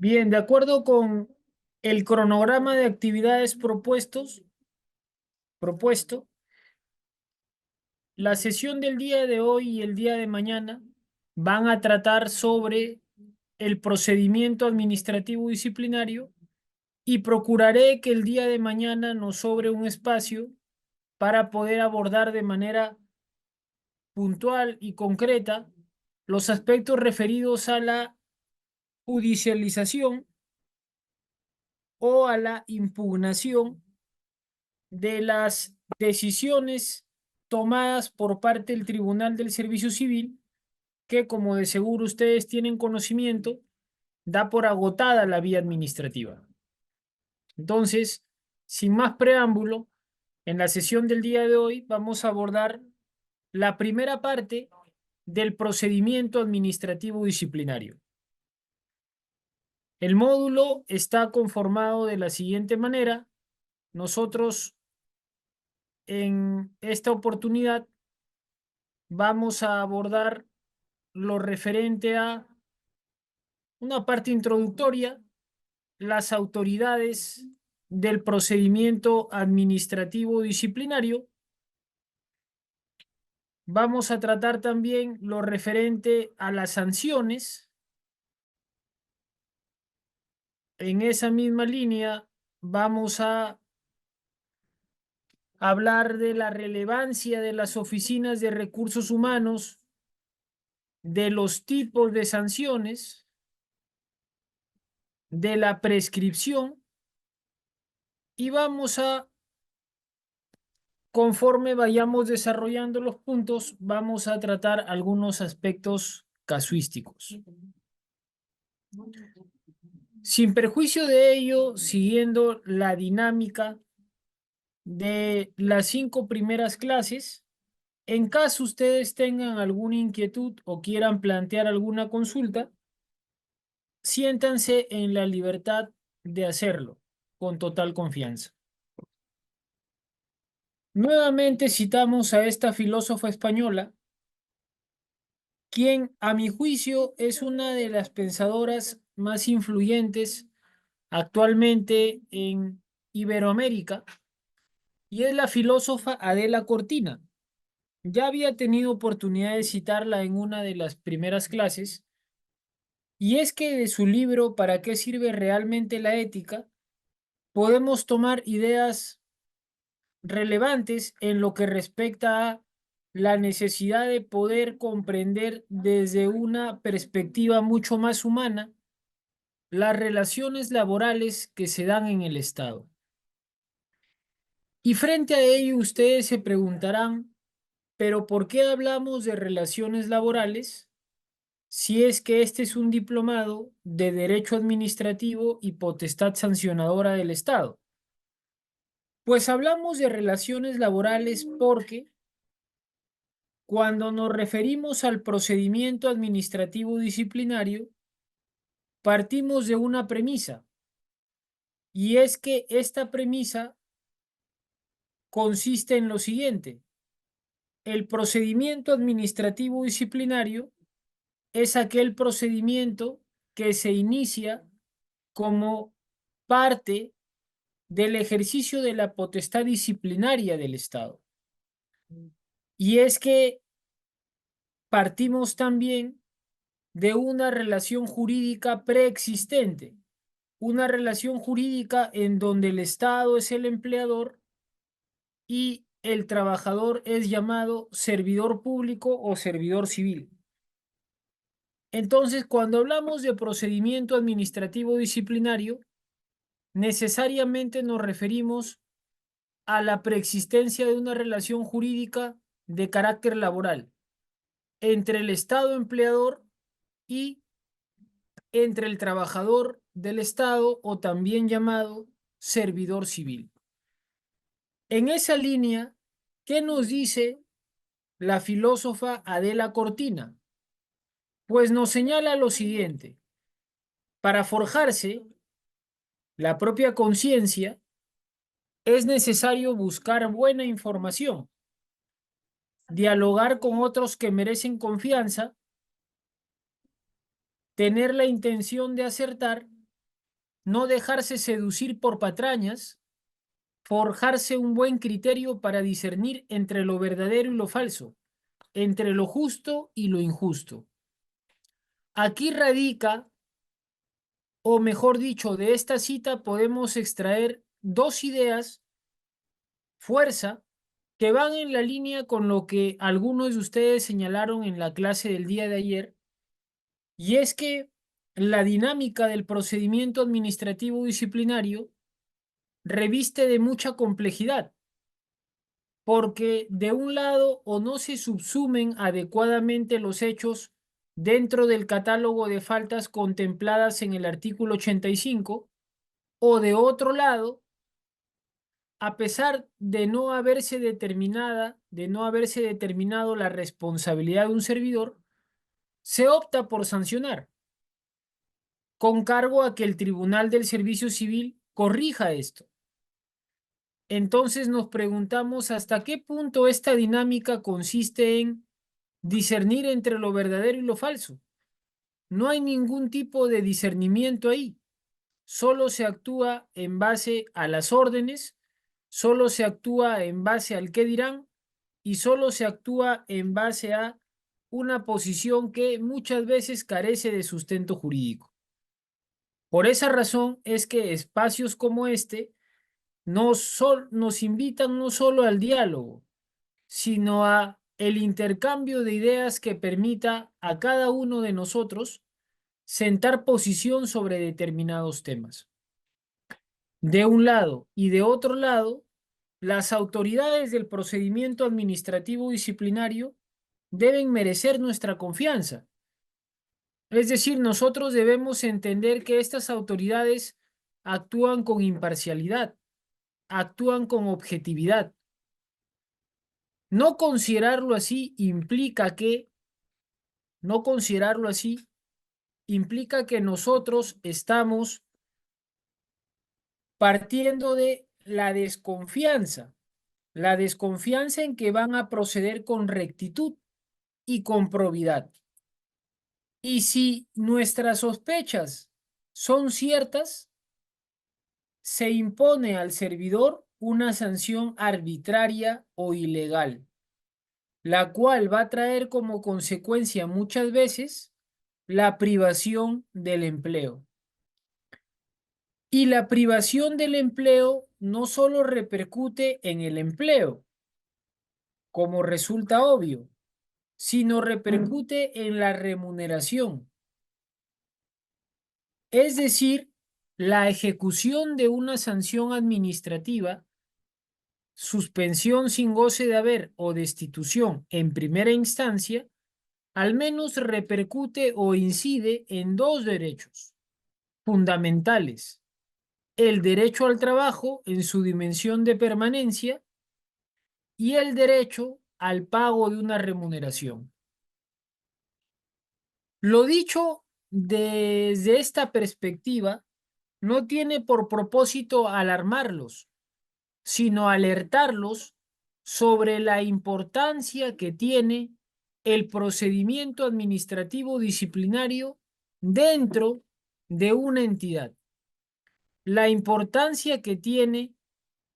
Bien, de acuerdo con el cronograma de actividades propuesto, la sesión del día de hoy y el día de mañana van a tratar sobre el procedimiento administrativo disciplinario y procuraré que el día de mañana nos sobre un espacio para poder abordar de manera puntual y concreta los aspectos referidos a la judicialización o a la impugnación de las decisiones tomadas por parte del Tribunal del Servicio Civil, que como de seguro ustedes tienen conocimiento, da por agotada la vía administrativa. Entonces, sin más preámbulo, en la sesión del día de hoy vamos a abordar la primera parte del procedimiento administrativo disciplinario. El módulo está conformado de la siguiente manera. Nosotros en esta oportunidad vamos a abordar lo referente a una parte introductoria, las autoridades del procedimiento administrativo disciplinario. Vamos a tratar también lo referente a las sanciones. En esa misma línea vamos a hablar de la relevancia de las oficinas de recursos humanos, de los tipos de sanciones, de la prescripción y vamos a, conforme vayamos desarrollando los puntos, vamos a tratar algunos aspectos casuísticos. Sin perjuicio de ello, siguiendo la dinámica de las 5 primeras clases, en caso ustedes tengan alguna inquietud o quieran plantear alguna consulta, siéntanse en la libertad de hacerlo con total confianza. Nuevamente citamos a esta filósofa española, quien a mi juicio es una de las pensadoras más influyentes actualmente en Iberoamérica, y es la filósofa Adela Cortina. Ya había tenido oportunidad de citarla en una de las primeras clases, y es que de su libro ¿Para qué sirve realmente la ética?, podemos tomar ideas relevantes en lo que respecta a la necesidad de poder comprender desde una perspectiva mucho más humana las relaciones laborales que se dan en el Estado. Y frente a ello ustedes se preguntarán, ¿pero por qué hablamos de relaciones laborales si es que este es un diplomado de Derecho Administrativo y Potestad Sancionadora del Estado? Pues hablamos de relaciones laborales porque cuando nos referimos al procedimiento administrativo disciplinario, partimos de una premisa, y es que esta premisa consiste en lo siguiente: el procedimiento administrativo disciplinario es aquel procedimiento que se inicia como parte del ejercicio de la potestad disciplinaria del Estado. Y es que partimos también de una relación jurídica preexistente, una relación jurídica en donde el Estado es el empleador y el trabajador es llamado servidor público o servidor civil. Entonces, cuando hablamos de procedimiento administrativo disciplinario, necesariamente nos referimos a la preexistencia de una relación jurídica de carácter laboral entre el Estado empleador y entre el trabajador del Estado, o también llamado servidor civil. En esa línea, ¿qué nos dice la filósofa Adela Cortina? Pues nos señala lo siguiente: para forjarse la propia conciencia es necesario buscar buena información, dialogar con otros que merecen confianza, tener la intención de acertar no dejarse seducir por patrañas, forjarse un buen criterio para discernir entre lo verdadero y lo falso, entre lo justo y lo injusto. Aquí radica, o mejor dicho, de esta cita podemos extraer dos ideas, fuerza, que van en la línea con lo que algunos de ustedes señalaron en la clase del día de ayer, y es que la dinámica del procedimiento administrativo disciplinario reviste de mucha complejidad, porque de un lado o no se subsumen adecuadamente los hechos dentro del catálogo de faltas contempladas en el artículo 85, o de otro lado, a pesar de no haberse determinado la responsabilidad de un servidor, se opta por sancionar, con cargo a que el Tribunal del Servicio Civil corrija esto. Entonces nos preguntamos hasta qué punto esta dinámica consiste en discernir entre lo verdadero y lo falso. No hay ningún tipo de discernimiento ahí. Solo se actúa en base a las órdenes, solo se actúa en base al qué dirán y solo se actúa en base a una posición que muchas veces carece de sustento jurídico. Por esa razón es que espacios como este nos invitan no solo al diálogo, sino a el intercambio de ideas que permita a cada uno de nosotros sentar posición sobre determinados temas. De un lado y de otro lado, las autoridades del procedimiento administrativo disciplinario deben merecer nuestra confianza. Es decir, nosotros debemos entender que estas autoridades actúan con imparcialidad, actúan con objetividad. No considerarlo así implica que, no considerarlo así implica que nosotros estamos partiendo de la desconfianza en que van a proceder con rectitud y con probidad. Y si nuestras sospechas son ciertas, se impone al servidor una sanción arbitraria o ilegal, la cual va a traer como consecuencia muchas veces la privación del empleo. Y la privación del empleo no solo repercute en el empleo, como resulta obvio, sino repercute en la remuneración. Es decir, la ejecución de una sanción administrativa, suspensión sin goce de haber o destitución en primera instancia, al menos repercute o incide en dos derechos fundamentales: el derecho al trabajo en su dimensión de permanencia y el derecho al pago de una remuneración. Lo dicho desde esta perspectiva no tiene por propósito alarmarlos, sino alertarlos sobre la importancia que tiene el procedimiento administrativo disciplinario dentro de una entidad, la importancia que tiene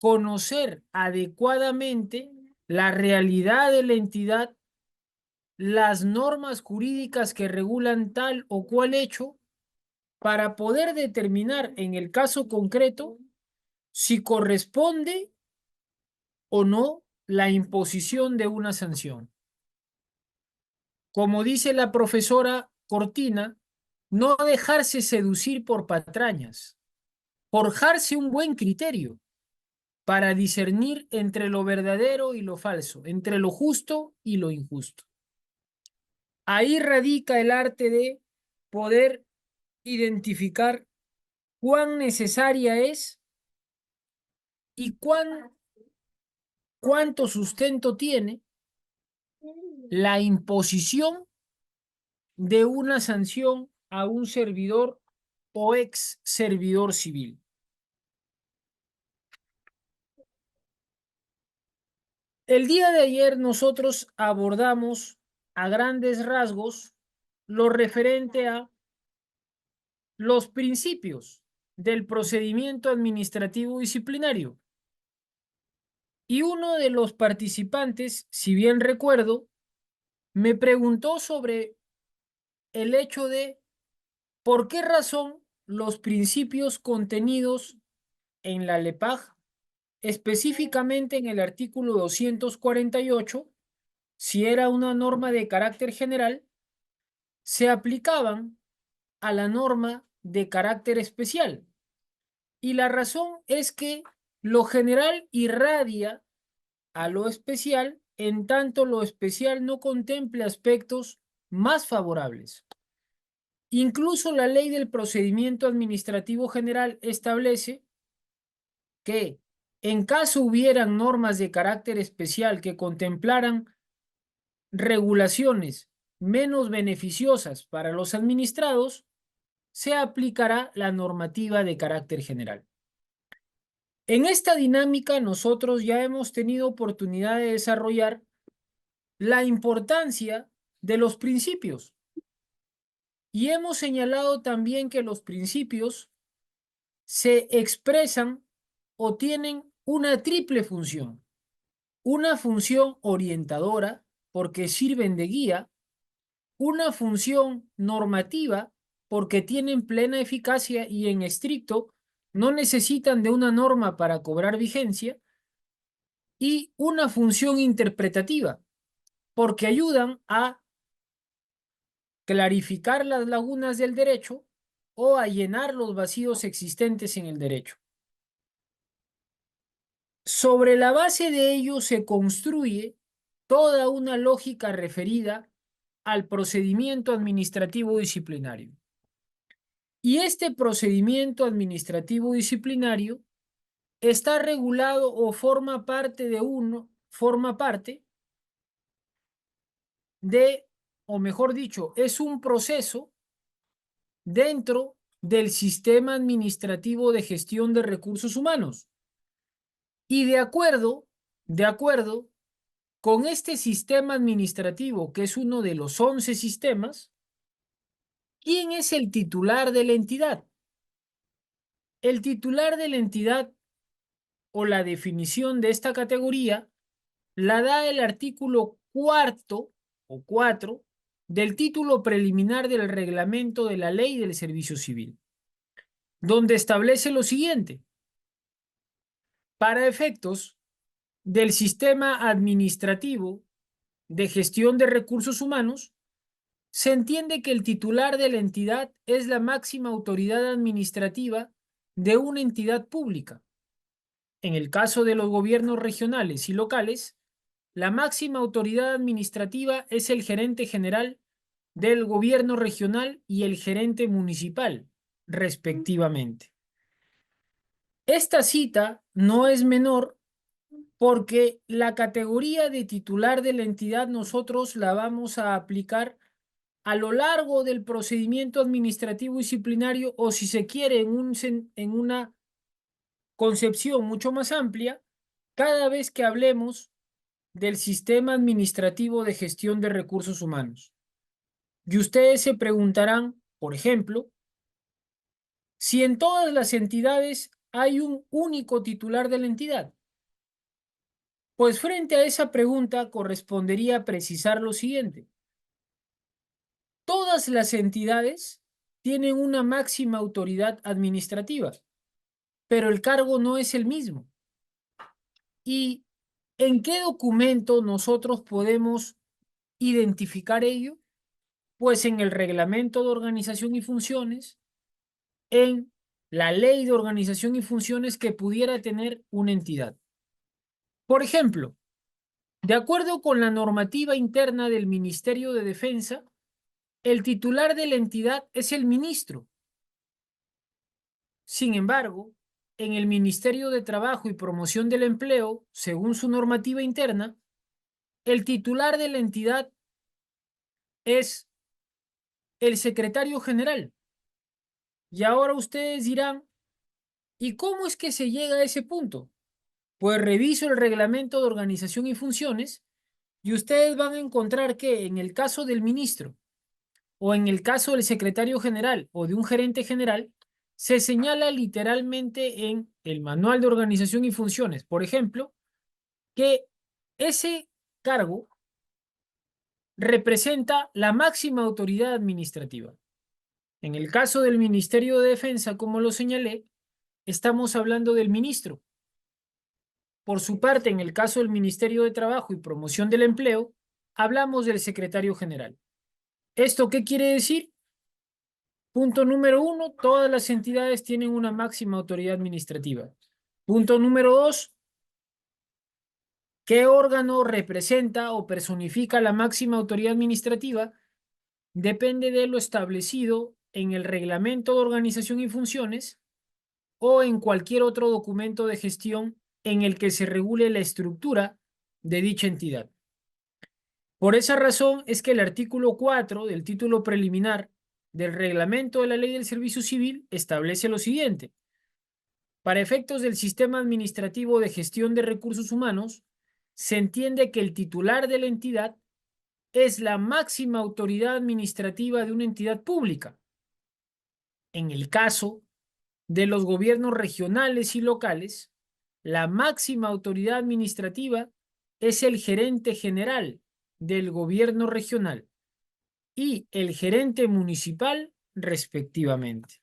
conocer adecuadamente la realidad de la entidad, las normas jurídicas que regulan tal o cual hecho, para poder determinar en el caso concreto si corresponde o no la imposición de una sanción. Como dice la profesora Cortina, no dejarse seducir por patrañas, forjarse un buen criterio para discernir entre lo verdadero y lo falso, entre lo justo y lo injusto. Ahí radica el arte de poder identificar cuán necesaria es y cuánto sustento tiene la imposición de una sanción a un servidor o ex servidor civil. El día de ayer nosotros abordamos a grandes rasgos lo referente a los principios del procedimiento administrativo disciplinario. Y uno de los participantes, si bien recuerdo, me preguntó sobre el hecho de por qué razón los principios contenidos en la LEPAJ, específicamente en el artículo 248, si era una norma de carácter general, se aplicaban a la norma de carácter especial. Y la razón es que lo general irradia a lo especial, en tanto lo especial no contemple aspectos más favorables. Incluso la ley del procedimiento administrativo general establece que en caso hubieran normas de carácter especial que contemplaran regulaciones menos beneficiosas para los administrados, se aplicará la normativa de carácter general. En esta dinámica nosotros ya hemos tenido oportunidad de desarrollar la importancia de los principios y hemos señalado también que los principios se expresan o tienen una triple función. Una función orientadora, porque sirven de guía, una función normativa, porque tienen plena eficacia y en estricto no necesitan de una norma para cobrar vigencia, y una función interpretativa, porque ayudan a clarificar las lagunas del derecho o a llenar los vacíos existentes en el derecho. Sobre la base de ello se construye toda una lógica referida al procedimiento administrativo disciplinario. Y este procedimiento administrativo disciplinario está regulado o forma parte de, o mejor dicho, es un proceso dentro del sistema administrativo de gestión de recursos humanos. Y de acuerdo con este sistema administrativo, que es uno de los 11 sistemas, ¿quién es el titular de la entidad? El titular de la entidad o la definición de esta categoría la da el artículo 4 del título preliminar del reglamento de la Ley del Servicio Civil, donde establece lo siguiente: para efectos del sistema administrativo de gestión de recursos humanos, se entiende que el titular de la entidad es la máxima autoridad administrativa de una entidad pública. En el caso de los gobiernos regionales y locales, la máxima autoridad administrativa es el gerente general del gobierno regional y el gerente municipal, respectivamente. Esta cita no es menor porque la categoría de titular de la entidad nosotros la vamos a aplicar a lo largo del procedimiento administrativo disciplinario, o si se quiere en una concepción mucho más amplia, cada vez que hablemos del sistema administrativo de gestión de recursos humanos. Y ustedes se preguntarán, por ejemplo, si en todas las entidades hay un único titular de la entidad. Pues frente a esa pregunta correspondería precisar lo siguiente: todas las entidades tienen una máxima autoridad administrativa, pero el cargo no es el mismo. ¿Y en qué documento nosotros podemos identificar ello? Pues en el Reglamento de Organización y Funciones, en la Ley de Organización y Funciones que pudiera tener una entidad. Por ejemplo, de acuerdo con la normativa interna del Ministerio de Defensa, el titular de la entidad es el ministro. Sin embargo, en el Ministerio de Trabajo y Promoción del Empleo, según su normativa interna, el titular de la entidad es el secretario general. Y ahora ustedes dirán, ¿y cómo es que se llega a ese punto? Pues reviso el Reglamento de Organización y Funciones y ustedes van a encontrar que en el caso del ministro o en el caso del secretario general o de un gerente general, se señala literalmente en el Manual de Organización y Funciones, por ejemplo, que ese cargo representa la máxima autoridad administrativa. En el caso del Ministerio de Defensa, como lo señalé, estamos hablando del ministro. Por su parte, en el caso del Ministerio de Trabajo y Promoción del Empleo, hablamos del secretario general. ¿Esto qué quiere decir? Punto número 1, todas las entidades tienen una máxima autoridad administrativa. Punto número 2, ¿qué órgano representa o personifica la máxima autoridad administrativa? Depende de lo establecido en el Reglamento de Organización y Funciones o en cualquier otro documento de gestión en el que se regule la estructura de dicha entidad. Por esa razón es que el artículo 4 del título preliminar del Reglamento de la Ley del Servicio Civil establece lo siguiente. Para efectos del sistema administrativo de gestión de recursos humanos, se entiende que el titular de la entidad es la máxima autoridad administrativa de una entidad pública. En el caso de los gobiernos regionales y locales, la máxima autoridad administrativa es el gerente general del gobierno regional y el gerente municipal respectivamente.